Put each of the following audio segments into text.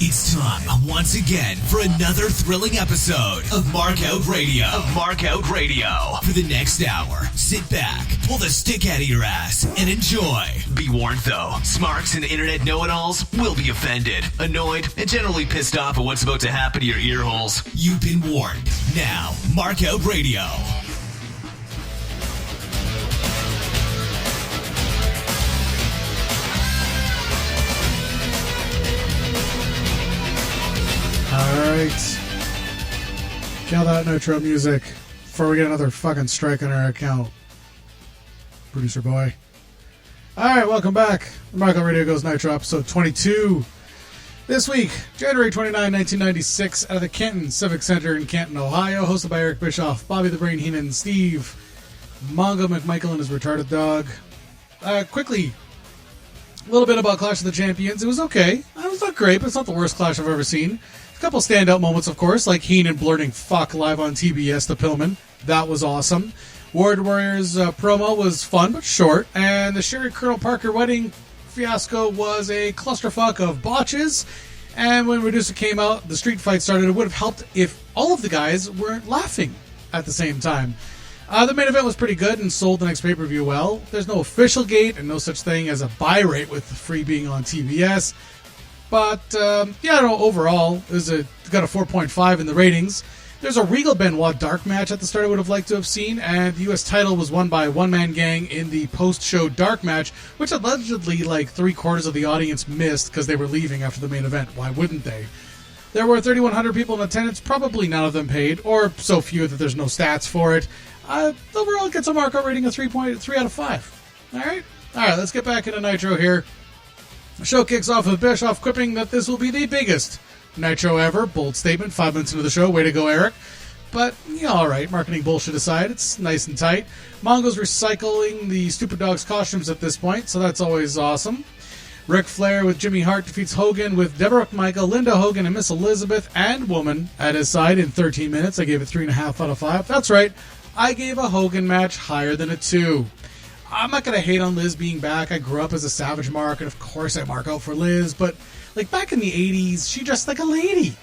It's time once again for another thrilling episode of Markout Radio. For the next hour, sit back, pull the stick out of your ass, and enjoy. Be warned though, smarks and internet know-it-alls will be offended, annoyed, and generally pissed off at what's about to happen to your ear holes. You've been warned. Now, Markout Radio. Alright. Kill that Nitro music before we get another fucking strike on our account. Producer boy. Alright, welcome back. The Markout Radio Goes Nitro, episode 22. This week, January 29, 1996, out of the Canton Civic Center in Canton, Ohio, hosted by Eric Bischoff, Bobby the Brain Heenan, Steve, Mongo McMichael and his retarded dog. Quickly, a little bit about Clash of the Champions. It was okay. It was not great, but it's not the worst Clash I've ever seen. A couple standout moments, of course, like Heenan blurting fuck live on TBS to Pillman. That was awesome. Ward Warriors promo was fun but short, and the Sherri Colonel Parker wedding fiasco was a clusterfuck of botches. And when Madusa came out, the street fight started. It would have helped if all of the guys weren't laughing at the same time. The main event was pretty good and sold the next pay-per-view well. There's no official gate and no such thing as a buy rate with the free being on TBS. But, overall, it got a 4.5 in the ratings. There's a Regal Benoit dark match at the start I would have liked to have seen, and the U.S. title was won by a one-man gang in the post-show dark match, which allegedly, like, 3/4 of the audience missed because they were leaving after the main event. Why wouldn't they? There were 3,100 people in attendance, probably none of them paid, or so few that there's no stats for it. Overall, it gets a Markout rating of 3.3 out of 5. Alright, let's get back into Nitro here. The show kicks off with Bischoff quipping that this will be the biggest Nitro ever. Bold statement, 5 minutes into the show. Way to go, Eric. But, yeah, alright, marketing bullshit aside, it's nice and tight. Mongo's recycling the Stupid Dogs costumes at this point, so that's always awesome. Ric Flair with Jimmy Hart defeats Hogan with Deborah McMichael, Linda Hogan, and Miss Elizabeth and Woman at his side in 13 minutes. I gave it 3.5 out of 5. That's right, I gave a Hogan match higher than a 2. I'm not going to hate on Liz being back. I grew up as a Savage Mark, and of course I mark out for Liz, but like back in the 80s, she dressed like a lady.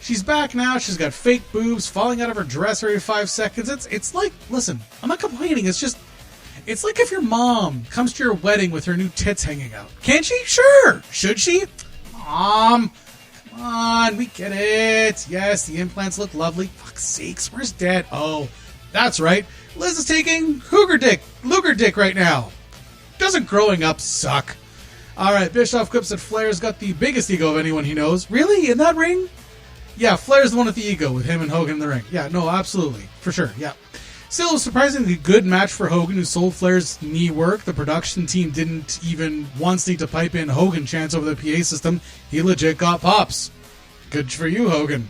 She's back now. She's got fake boobs falling out of her dress every 5 seconds. It's like, listen, I'm not complaining. It's like if your mom comes to your wedding with her new tits hanging out. Can she? Sure. Should she? Mom, come on, we get it. Yes, the implants look lovely. Fuck's sakes, where's Dad? Oh, that's right. Liz is taking luger dick right now. Doesn't growing up suck? Alright, Bischoff quips that Flair's got the biggest ego of anyone he knows. Really? In that ring? Yeah, Flair's the one with the ego with him and Hogan in the ring. Yeah, no, absolutely. For sure, yeah. Still, it was a surprisingly good match for Hogan, who sold Flair's knee work. The production team didn't even once need to pipe in Hogan chants over the PA system. He legit got pops. Good for you, Hogan.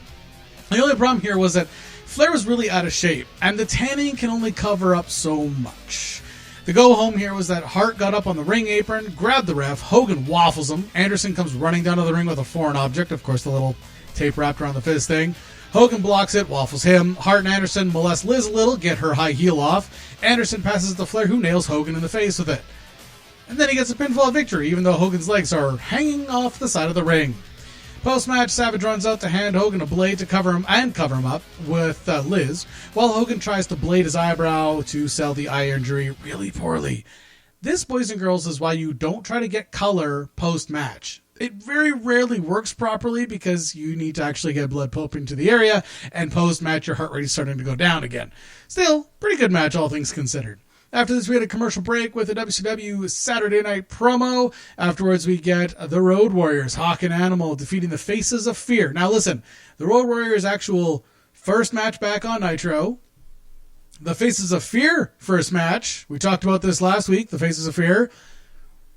The only problem here was that Flair was really out of shape, and the tanning can only cover up so much. The go-home here was that Hart got up on the ring apron, grabbed the ref, Hogan waffles him, Anderson comes running down to the ring with a foreign object, of course the little tape wrapped around the fist thing. Hogan blocks it, waffles him, Hart and Anderson molest Liz a little, get her high heel off. Anderson passes it to Flair, who nails Hogan in the face with it. And then he gets a pinfall victory, even though Hogan's legs are hanging off the side of the ring. Post-match, Savage runs out to hand Hogan a blade to cover him up with Liz, while Hogan tries to blade his eyebrow to sell the eye injury really poorly. This, boys and girls, is why you don't try to get color post-match. It very rarely works properly because you need to actually get blood pumping to the area, and post-match your heart rate is starting to go down again. Still, pretty good match, all things considered. After this, we had a commercial break with a WCW Saturday Night promo. Afterwards, we get the Road Warriors, Hawk and Animal, defeating the Faces of Fear. Now, listen, the Road Warriors' actual first match back on Nitro. The Faces of Fear first match. We talked about this last week, the Faces of Fear.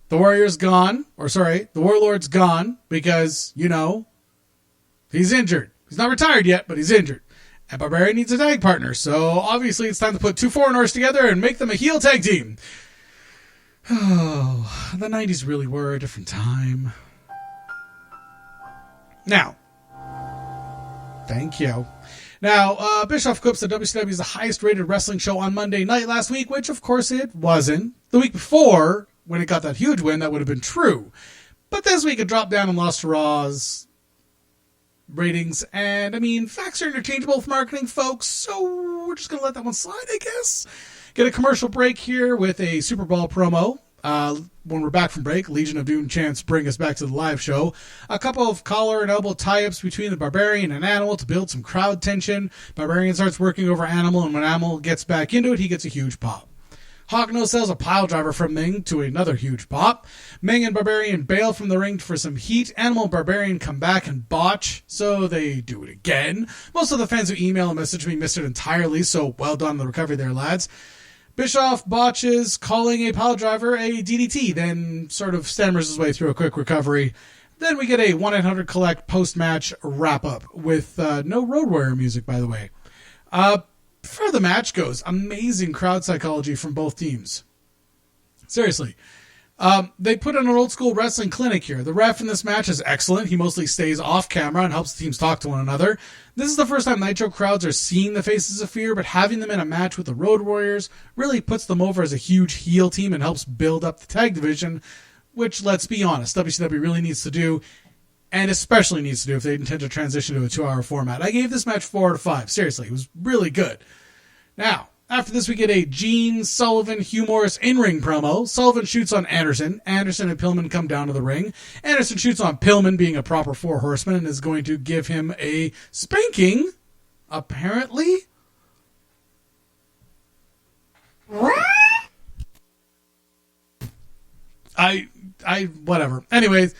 The Warrior's gone, the Warlord's gone because, he's injured. He's not retired yet, but he's injured. And Barbarian needs a tag partner, so obviously it's time to put two foreigners together and make them a heel tag team. Oh, the 90s really were a different time. Now, thank you. Now, Bischoff quips that WCW is the highest rated wrestling show on Monday night last week, which of course it wasn't. The week before, when it got that huge win, that would have been true. But this week it dropped down and lost to Raw's ratings. And, I mean, facts are interchangeable with marketing, folks, so we're just going to let that one slide, I guess. Get a commercial break here with a Super Bowl promo. When we're back from break, Legion of Doom chants bring us back to the live show. A couple of collar and elbow tie-ups between the Barbarian and Animal to build some crowd tension. Barbarian starts working over Animal, and when Animal gets back into it, he gets a huge pop. Hawkno sells a pile driver from Ming to another huge pop. Ming and Barbarian bail from the ring for some heat. Animal and Barbarian come back and botch, so they do it again. Most of the fans who email and message me missed it entirely, so well done on the recovery there, lads. Bischoff botches calling a pile driver a DDT, then sort of stammers his way through a quick recovery. Then we get a 1-800-COLLECT post-match wrap-up with no Road Warrior music, by the way. For the match goes, amazing crowd psychology from both teams. Seriously. They put on an old-school wrestling clinic here. The ref in this match is excellent. He mostly stays off camera and helps the teams talk to one another. This is the first time Nitro crowds are seeing the Faces of Fear, but having them in a match with the Road Warriors really puts them over as a huge heel team and helps build up the tag division, which, let's be honest, WCW really needs to do, and especially needs to do if they intend to transition to a 2-hour format. I gave this match 4 out of 5. Seriously, it was really good. Now, after this, we get a Gene, Sullivan, Hugh Morris in-ring promo. Sullivan shoots on Anderson. Anderson and Pillman come down to the ring. Anderson shoots on Pillman, being a proper 4 horseman, and is going to give him a spanking, apparently. Whatever. Anyways,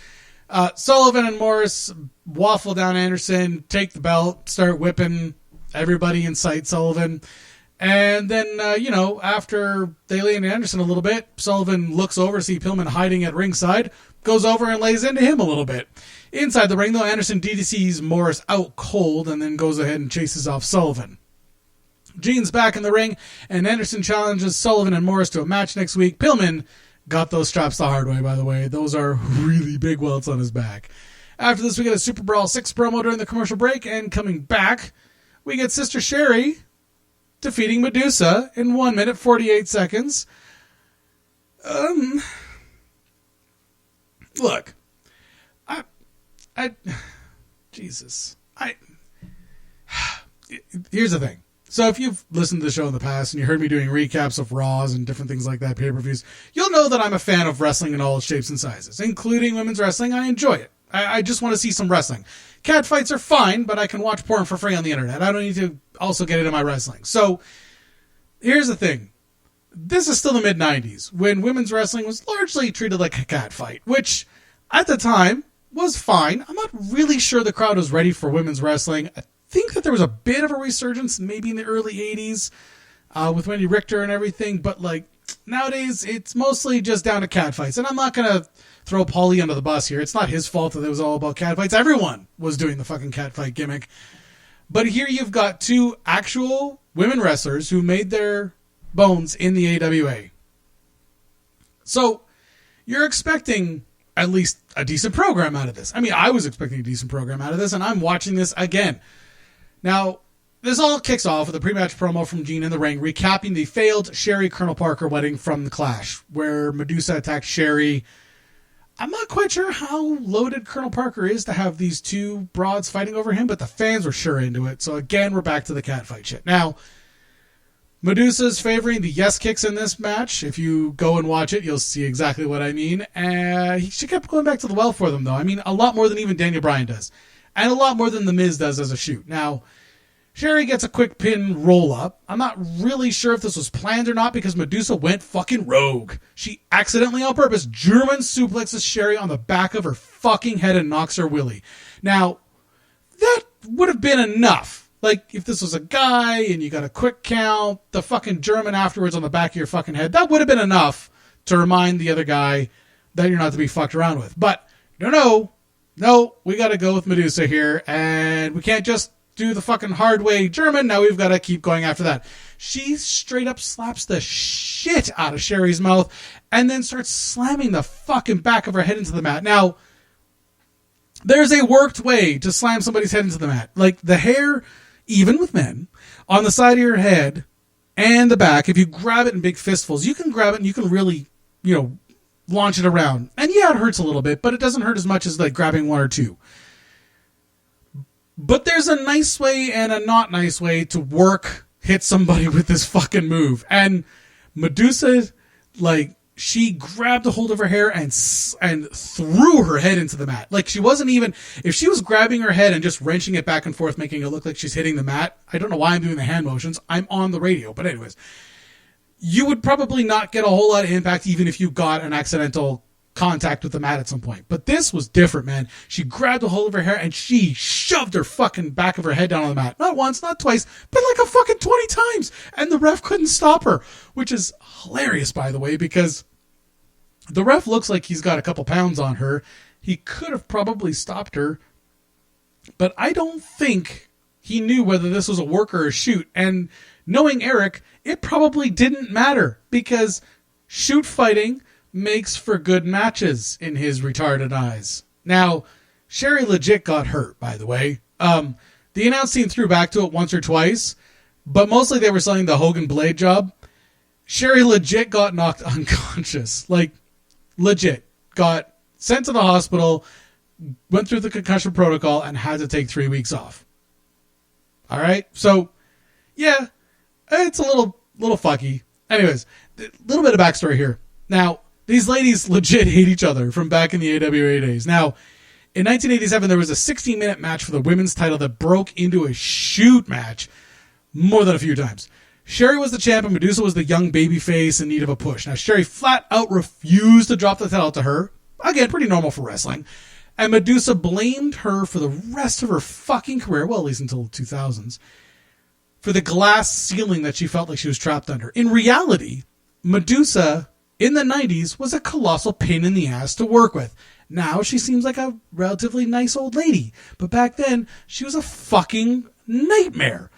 Sullivan and Morris waffle down Anderson, take the belt, start whipping everybody in sight, Sullivan. And then, after they lay into Anderson a little bit, Sullivan looks over to see Pillman hiding at ringside, goes over and lays into him a little bit. Inside the ring, though, Anderson DDCs Morris out cold and then goes ahead and chases off Sullivan. Gene's back in the ring, and Anderson challenges Sullivan and Morris to a match next week. Pillman got those straps the hard way, by the way. Those are really big welts on his back. After this, we get a Super Brawl 6 promo during the commercial break, and coming back, we get Sister Sherri defeating Madusa in 1 minute 48 seconds. Look, here's the thing. So if you've listened to the show in the past and you heard me doing recaps of Raws and different things like that, pay-per-views, you'll know that I'm a fan of wrestling in all shapes and sizes, including women's wrestling. I enjoy it. I just want to see some wrestling. Cat fights are fine, but I can watch porn for free on the internet. I don't need to also get into my wrestling. So here's the thing. This is still the mid-90s, when women's wrestling was largely treated like a cat fight, which at the time was fine. I'm not really sure the crowd was ready for women's wrestling. I think that there was a bit of a resurgence maybe in the early 80s with Wendy Richter and everything, but nowadays it's mostly just down to cat fights. And I'm not going to throw Paulie under the bus here. It's not his fault that it was all about cat fights. Everyone was doing the fucking cat fight gimmick. But here you've got 2 actual women wrestlers who made their bones in the AWA. So you're expecting at least a decent program out of this. I mean, I was expecting a decent program out of this, and I'm watching this again. Now, this all kicks off with a pre-match promo from Gene in the ring, recapping the failed Sherri Colonel Parker wedding from the Clash, where Madusa attacked Sherri. I'm not quite sure how loaded Colonel Parker is to have these 2 broads fighting over him, but the fans were sure into it. So again, we're back to the catfight shit. Now, Madusa's favoring the yes kicks in this match. If you go and watch it, you'll see exactly what I mean. She kept going back to the well for them, though. I mean, a lot more than even Daniel Bryan does. And a lot more than The Miz does as a shoot. Now, Sherri gets a quick pin roll-up. I'm not really sure if this was planned or not because Madusa went fucking rogue. She accidentally, on purpose, German suplexes Sherri on the back of her fucking head and knocks her willy. Now, that would have been enough. If this was a guy and you got a quick count, the fucking German afterwards on the back of your fucking head, that would have been enough to remind the other guy that you're not to be fucked around with. But, no, we got to go with Madusa here, and we can't just do the fucking hard way German. Now we've got to keep going after that. She straight up slaps the shit out of Sherri's mouth and then starts slamming the fucking back of her head into the mat. Now, there's a worked way to slam somebody's head into the mat. The hair, even with men, on the side of your head and the back, if you grab it in big fistfuls, you can grab it and you can really, launch it around. And yeah, it hurts a little bit, but it doesn't hurt as much as grabbing 1 or 2. But there's a nice way and a not nice way to hit somebody with this fucking move. And Madusa, like, she grabbed a hold of her hair and threw her head into the mat. Like, she wasn't even, if she was grabbing her head and just wrenching it back and forth, making it look like she's hitting the mat. I don't know why I'm doing the hand motions. I'm on the radio. But anyways, you would probably not get a whole lot of impact even if you got an accidental contact with the mat at some point. But this was different, man. She grabbed a hold of her hair and she shoved her fucking back of her head down on the mat. Not once, not twice, but like a fucking 20 times. And the ref couldn't stop her, which is hilarious, by the way, because the ref looks like he's got a couple pounds on her. He could have probably stopped her, but I don't think he knew whether this was a work or a shoot. And knowing Eric, it probably didn't matter because shoot fighting makes for good matches in his retarded eyes. Now, Sherri legit got hurt, by the way. The announce team threw back to it once or twice, but mostly they were selling the Hogan blade job. Sherri legit got knocked unconscious. Like, legit. Got sent to the hospital, went through the concussion protocol, and had to take 3 weeks off. All right? So, yeah, it's a little fucky. Anyways, a little bit of backstory here. Now, these ladies legit hate each other from back in the AWA days. Now, in 1987, there was a 16-minute match for the women's title that broke into a shoot match more than a few times. Sherri was the champ and Madusa was the young babyface in need of a push. Now, Sherri flat out refused to drop the title to her. Again, pretty normal for wrestling. And Madusa blamed her for the rest of her fucking career, well, at least until the 2000s, for the glass ceiling that she felt like she was trapped under. In reality, Madusa in the 90s was a colossal pain in the ass to work with. Now she seems like a relatively nice old lady. But back then, she was a fucking nightmare.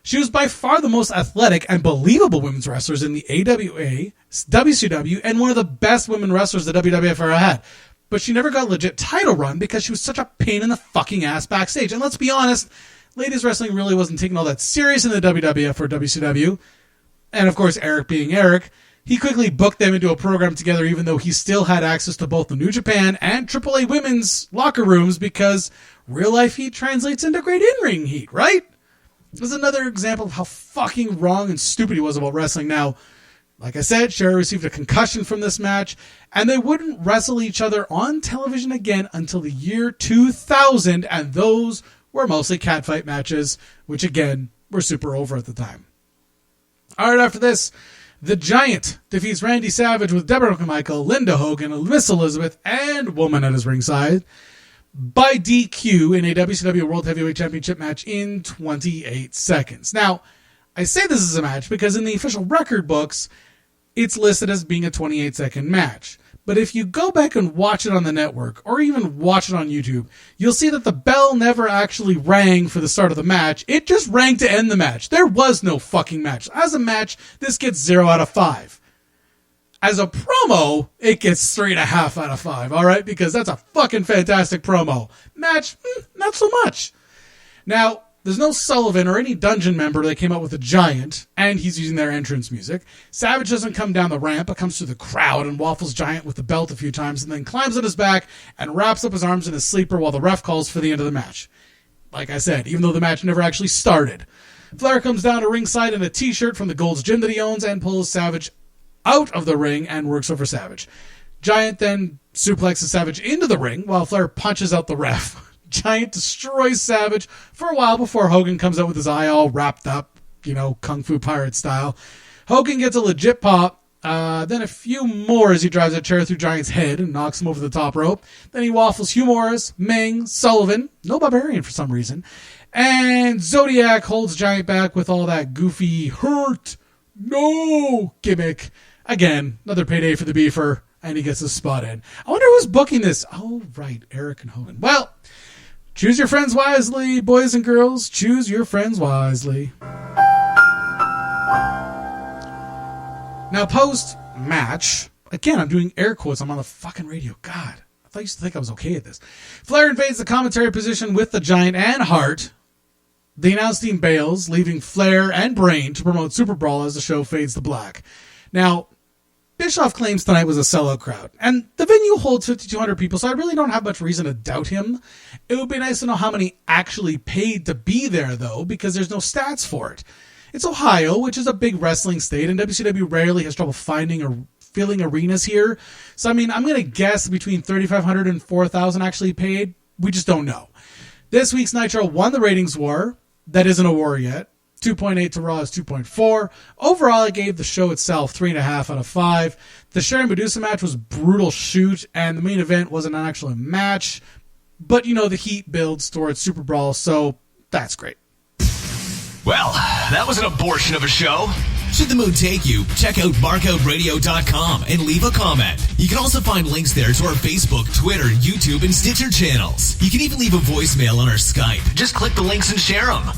She was by far the most athletic and believable women's wrestlers in the AWA, WCW, and one of the best women wrestlers the WWF ever had. But she never got a legit title run because she was such a pain in the fucking ass backstage. And let's be honest, ladies wrestling really wasn't taken all that serious in the WWF or WCW. And of course, Eric being Eric, he quickly booked them into a program together even though he still had access to both the New Japan and AAA women's locker rooms because real life heat translates into great in-ring heat, right? This is another example of how fucking wrong and stupid he was about wrestling. Now, like I said, Sherri received a concussion from this match, and they wouldn't wrestle each other on television again until the year 2000, and those were mostly catfight matches, which again, were super over at the time. All right, after this, The Giant defeats Randy Savage with Deborah McMichael, Linda Hogan, Miss Elizabeth, and Woman at his ringside by DQ in a WCW World Heavyweight Championship match in 28 seconds. Now, I say this is a match because in the official record books, it's listed as being a 28-second match. But if you go back and watch it on the network, or even watch it on YouTube, you'll see that the bell never actually rang for the start of the match. It just rang to end the match. There was no fucking match. As a match, this gets 0 out of 5. As a promo, it gets 3.5 out of 5, alright? Because that's a fucking fantastic promo. Match, not so much. Now, there's no Sullivan or any Dungeon member that came up with a Giant, and he's using their entrance music. Savage doesn't come down the ramp, but comes through the crowd and waffles Giant with the belt a few times, and then climbs on his back and wraps up his arms in a sleeper while the ref calls for the end of the match. Like I said, even though the match never actually started. Flair comes down to ringside in a t-shirt from the Gold's Gym that he owns and pulls Savage out of the ring and works over Savage. Giant then suplexes Savage into the ring while Flair punches out the ref. Giant destroys Savage for a while before Hogan comes out with his eye all wrapped up, Kung Fu Pirate style. Hogan gets a legit pop, then a few more as he drives a chair through Giant's head and knocks him over the top rope. Then he waffles Hugh Morris, Ming, Sullivan, no Barbarian for some reason, and Zodiac holds Giant back with all that goofy hurt, no gimmick. Again, another payday for the Beefer, and he gets a spot in. I wonder who's booking this. Oh, right, Eric and Hogan. Well, choose your friends wisely, boys and girls. Choose your friends wisely. Now, post-match, again, I'm doing air quotes. I'm on the fucking radio. God, I thought you used to think I was okay at this. Flair invades the commentary position with the Giant and Hart. The announce team bails, leaving Flair and Brain to promote Super Brawl as the show fades to black. Now, Bischoff claims tonight was a sellout crowd, and the venue holds 5,200 people, so I really don't have much reason to doubt him. It would be nice to know how many actually paid to be there, though, because there's no stats for it. It's Ohio, which is a big wrestling state, and WCW rarely has trouble finding or filling arenas here. So, I mean, I'm going to guess between 3,500 and 4,000 actually paid. We just don't know. This week's Nitro won the ratings war. That isn't a war yet. 2.8 to Raw is 2.4. Overall, I gave the show itself 3.5 out of 5. The Sherri Madusa match was brutal shoot, and the main event wasn't an actual match. But, you know, the heat builds towards Super Brawl, so that's great. Well, that was an abortion of a show. Should the mood take you, check out markoutradio.com and leave a comment. You can also find links there to our Facebook, Twitter, YouTube, and Stitcher channels. You can even leave a voicemail on our Skype. Just click the links and share them.